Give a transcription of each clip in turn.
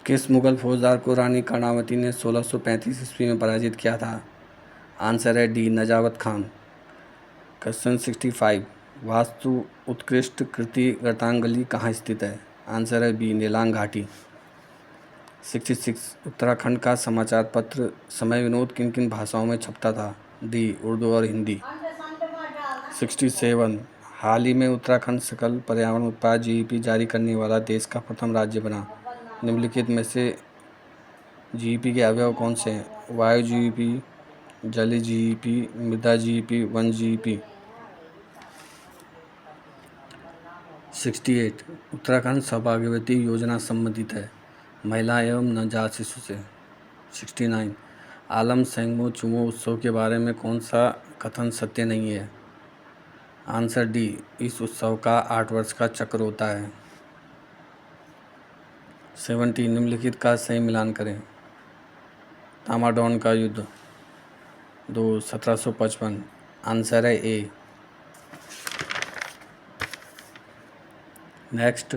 किस मुगल फौजदार को रानी कर्णावती ने 1635 ईस्वी में पराजित किया था? आंसर है डी, नजावत खान। क्वेश्चन 65, वास्तु उत्कृष्ट कृति गर्तांगली कहाँ स्थित है? आंसर है बी, नेलांग घाटी। 66, उत्तराखंड का समाचार पत्र समय विनोद किन किन भाषाओं में छपता था? डी, उर्दू और हिंदी। 67, हाल ही में उत्तराखंड सकल पर्यावरण उत्पाद जीईपी जारी करने वाला देश का प्रथम राज्य बना। निम्नलिखित में से जीईपी के अवयव कौन से हैं? वायु जीईपी, जलीय जीईपी, मृदा जीईपी, वन जीईपी। 68, उत्तराखंड सौभाग्यवती योजना संबंधित है महिला एवं नवजात शिशु से। 69, आलम सेंगमो चुमो उत्सव के बारे में कौन सा कथन सत्य नहीं है? आंसर डी, इस उत्सव का 8 वर्ष का चक्र होता है। 70, निम्नलिखित का सही मिलान करें। तामाडोन का युद्ध 2, 1755। आंसर है A. Next,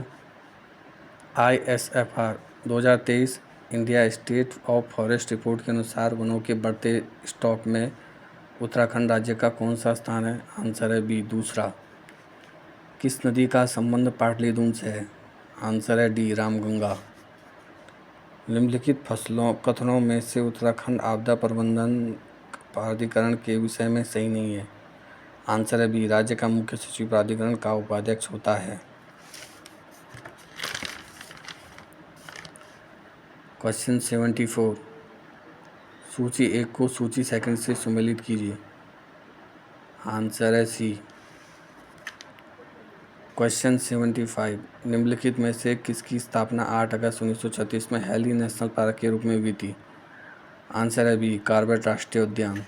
ISFR 2023 India state of forest report के अनुसार वनों के बढ़ते स्टॉक में उत्तराखंड राज्य का कौन सा स्थान है? आंसर है बी, दूसरा। किस नदी का संबंध पाटलिपुत्र से है? आंसर है डी, रामगंगा। निम्नलिखित कथनों में से उत्तराखंड आपदा प्रबंधन प्राधिकरण के विषय में सही नहीं है। आंसर है बी, राज्य का मुख्य सचिव प्राधिकरण का उपाध्यक्ष होता है। क्वेश्चन 74, सूची 1 को सूची सेकंड से सुमेलित कीजिए। आंसर है सी। क्वेश्चन 75, निम्नलिखित में से किसकी स्थापना 8 अगस्त 1936 में हैली नेशनल पार्क के रूप में हुई थी? आंसर है बी, कॉर्बेट राष्ट्रीय उद्यान।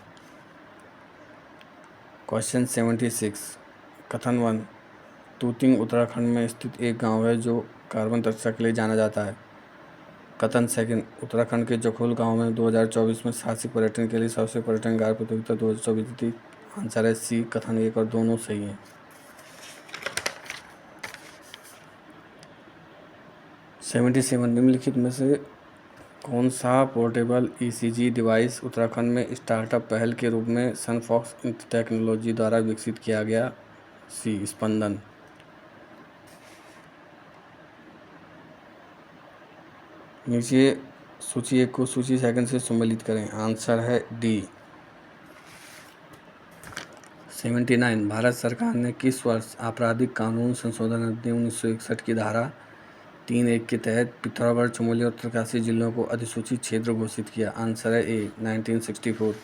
क्वेश्चन 76, कथन 1, तूतिंग उत्तराखंड में स्थित एक गांव है जो कार्बन तत्सक के लिए जाना जाता है। कथन 2, उत्तराखंड के जखोल गांव में 2024 में साहसिक पर्यटन के लिए सबसे पर्यटन गाइड प्रतियोगिता 2024 थी। आंसर है सी, कथन 1 और दोनों सही हैं। 77, निम्नलिखित में से कौन सा पोर्टेबल ECG डिवाइस उत्तराखंड में स्टार्टअप पहल के रूप में सनफॉक्स टेक्नोलॉजी द्वारा विकसित किया गया? सी, स्पंदन। नीचे सूची 1 को सूची सेकंड से सुमेलित करें। आंसर है डी। 79, भारत सरकार ने किस वर्ष आपराधिक कानून संशोधन अधिनियम 1961 की धारा 3(1) के तहत पिथौरागढ़, चमोली और उत्तरकाशी जिलों को अधिसूचित क्षेत्र घोषित किया? आंसर है ए, 1964।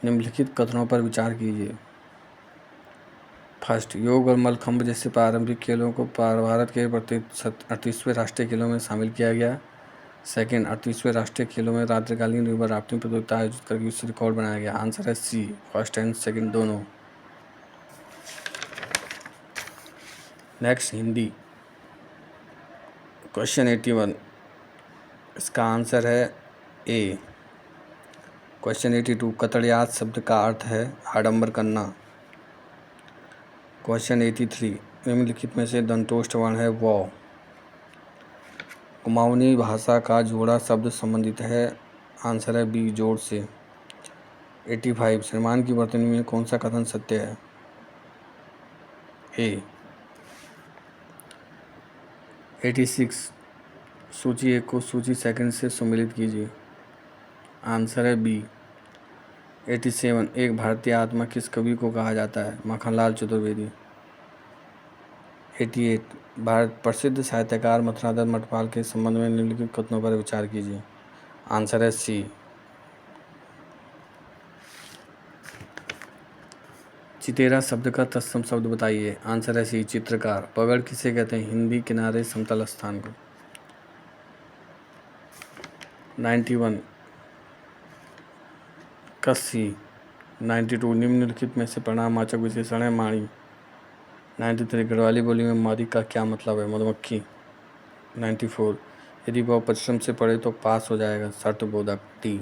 निम्नलिखित कथनों पर विचार कीजिए। फर्स्ट, योग और मल्लखंब जैसे पारंपरिक खेलों को भारत के 38वें राष्ट्रीय खेलों में शामिल किया गया। सेकेंड, 38वें राष्ट्रीय खेलों में रात्रिकालीन रिवर राफ्टिंग प्रतियोगिता आयोजित करके विश्व रिकॉर्ड बनाया गया। आंसर है सी, फर्स्ट एंड सेकेंड दोनों। नेक्स्ट, हिंदी। क्वेश्चन 81, इसका आंसर है ए। क्वेश्चन 82, कतड़यात शब्द का अर्थ है आडंबर करना। क्वेश्चन 83, निम्नलिखित में से दंतोष्ठ वर्ण है वो। कुमाऊनी भाषा का जोड़ा शब्द संबंधित है। आंसर है बी, जोड़ से। 85, श्रीमान की वर्तनी में कौन सा कथन सत्य है? ए। 86, सूची 1 को सूची सेकंड से सुमेलित कीजिए। आंसर है बी। 87, एक भारतीय आत्मा किस कवि को कहा जाता है? माखनलाल चतुर्वेदी। 88, भारत प्रसिद्ध साहित्यकार मथुरादास मठपाल के संबंध में निम्नलिखित कथनों पर विचार कीजिए। आंसर है सी। चितेरा शब्द का तत्सम शब्द बताइए। आंसर है सी, चित्रकार। पगड़ किसे कहते हैं? हिंदी किनारे समतल स्थान को। 91, कस्सी। 92, निम्नलिखित में से परिणामवाचक विशेषण है माणी। 93, गढ़वाली बोली में मादी का क्या मतलब है? मधुमक्खी। 94, यदि वह परिश्रम से पढ़े तो पास हो जाएगा। शर्त बोधक, टी।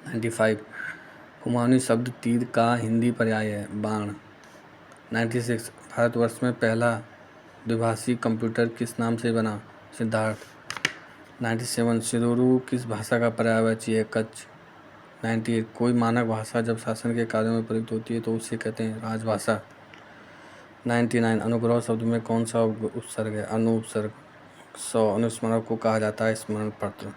95, कुमाऊनी शब्द तीर का हिंदी पर्याय है बाण। 96, भारतवर्ष में पहला द्विभाषी कंप्यूटर किस नाम से बना? सिद्धार्थ। 97 सिरोरू किस भाषा का पर्यायवाची है? कच्छ। 98 कोई मानक भाषा जब शासन के कार्यों में प्रयुक्त होती है तो उसे कहते हैं राजभाषा। 99 अनुग्रह शब्द में कौन सा उपसर्ग है? अनुपसर्ग। 100 अनुस्मारक को कहा जाता है स्मरण पत्र।